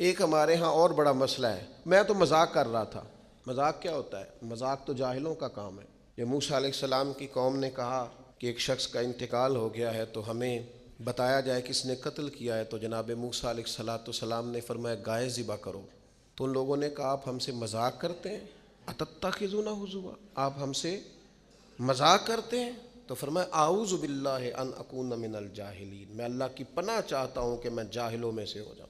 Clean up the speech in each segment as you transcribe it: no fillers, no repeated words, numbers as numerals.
ایک ہمارے ہاں اور بڑا مسئلہ ہے، میں تو مذاق کر رہا تھا۔ مذاق کیا ہوتا ہے؟ مذاق تو جاہلوں کا کام ہے۔ جب موسیٰ علیہ السلام کی قوم نے کہا کہ ایک شخص کا انتقال ہو گیا ہے تو ہمیں بتایا جائے کس نے قتل کیا ہے، تو جناب موسیٰ علیہ السلام نے فرمایا گائے ذبح کرو۔ تو ان لوگوں نے کہا آپ ہم سے مذاق کرتے ہیں، اتتخذون ہزوا، آپ ہم سے مذاق کرتے ہیں؟ تو فرمایا اعوذ باللہ ان اکون من الجاہلین، میں اللہ کی پناہ چاہتا ہوں کہ میں جاہلوں میں سے ہو جاؤں۔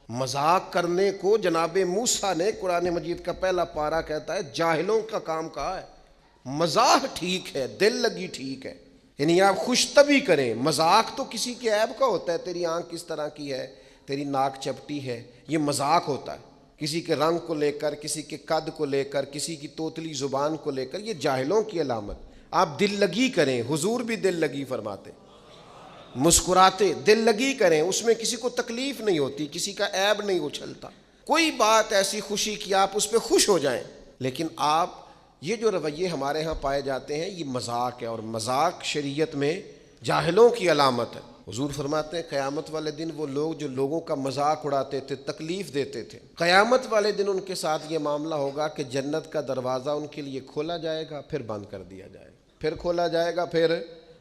مذاق کرنے کو جناب موسیٰ نے، قرآن مجید کا پہلا پارہ کہتا ہے جاہلوں کا کام کہا ہے۔ مزاح ٹھیک ہے، دل لگی ٹھیک ہے، یعنی آپ خوش طبعی کریں۔ مذاق تو کسی کے عیب کا ہوتا ہے، تیری آنکھ کس طرح کی ہے، تیری ناک چپٹی ہے، یہ مذاق ہوتا ہے۔ کسی کے رنگ کو لے کر، کسی کے قد کو لے کر، کسی کی توتلی زبان کو لے کر، یہ جاہلوں کی علامت۔ آپ دل لگی کریں، حضور بھی دل لگی فرماتے، مسکراتے دل لگی کریں، اس میں کسی کو تکلیف نہیں ہوتی، کسی کا عیب نہیں اچھلتا، کوئی بات ایسی خوشی کی آپ اس پہ خوش ہو جائیں۔ لیکن آپ یہ جو رویے ہمارے ہاں پائے جاتے ہیں یہ مذاق ہے، اور مذاق شریعت میں جاہلوں کی علامت ہے۔ حضور فرماتے ہیں قیامت والے دن وہ لوگ جو لوگوں کا مذاق اڑاتے تھے، تکلیف دیتے تھے، قیامت والے دن ان کے ساتھ یہ معاملہ ہوگا کہ جنت کا دروازہ ان کے لیے کھولا جائے گا، پھر بند کر دیا جائے گا، پھر کھولا جائے گا، پھر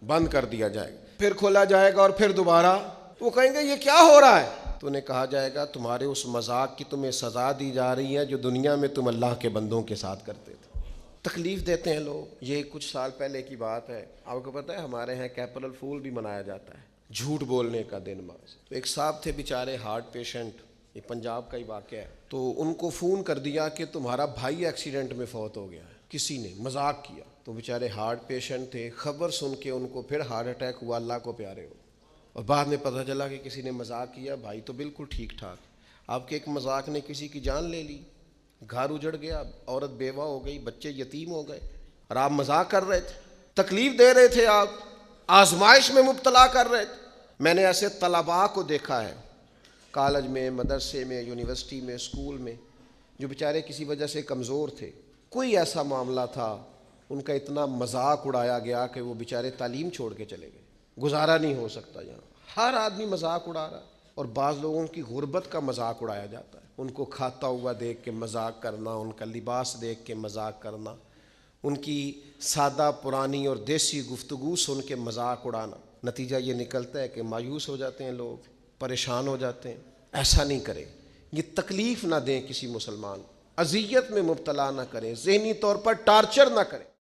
بند کر دیا جائے گا، پھر کھولا جائے گا اور پھر دوبارہ۔ وہ کہیں گے یہ کیا ہو رہا ہے؟ تو انہیں کہا جائے گا تمہارے اس مذاق کی تمہیں سزا دی جا رہی ہے جو دنیا میں تم اللہ کے بندوں کے ساتھ کرتے تھے۔ تکلیف دیتے ہیں لوگ۔ یہ کچھ سال پہلے کی بات ہے، آپ کو پتہ ہے ہمارے ہاں اپریل فول بھی منایا جاتا ہے، جھوٹ بولنے کا دن محض۔ تو ایک صاحب تھے بیچارے ہارٹ پیشنٹ، یہ پنجاب کا ہی واقعہ ہے، تو ان کو فون کر دیا کہ تمہارا بھائی ایکسیڈنٹ میں فوت ہو گیا ہے، کسی نے مذاق کیا۔ تو بیچارے ہارٹ پیشنٹ تھے، خبر سن کے ان کو پھر ہارٹ اٹیک ہوا، اللہ کو پیارے ہو، اور بعد میں پتہ چلا کہ کسی نے مذاق کیا، بھائی تو بالکل ٹھیک ٹھاک، آپ کے ایک مذاق نے کسی کی جان لے لی، گھر اجڑ گیا، عورت بیوہ ہو گئی، بچے یتیم ہو گئے، اور آپ مذاق کر رہے تھے، تکلیف دے رہے تھے، آپ آزمائش میں مبتلا کر رہے تھے۔ میں نے ایسے طلباء کو دیکھا ہے کالج میں، مدرسے میں، یونیورسٹی میں، اسکول میں، جو بیچارے کسی وجہ سے کمزور تھے، کوئی ایسا معاملہ تھا ان کا اتنا مذاق اڑایا گیا کہ وہ بیچارے تعلیم چھوڑ کے چلے گئے، گزارا نہیں ہو سکتا یہاں، ہر آدمی مذاق اڑا رہا ہے۔ اور بعض لوگوں کی غربت کا مذاق اڑایا جاتا ہے، ان کو کھاتا ہوا دیکھ کے مذاق کرنا، ان کا لباس دیکھ کے مذاق کرنا، ان کی سادہ پرانی اور دیسی گفتگو سن کے مذاق اڑانا۔ نتیجہ یہ نکلتا ہے کہ مایوس ہو جاتے ہیں لوگ، پریشان ہو جاتے ہیں۔ ایسا نہیں کریں، یہ تکلیف نہ دیں کسی مسلمان، اذیت میں مبتلا نہ کریں، ذہنی طور پر ٹارچر نہ کریں۔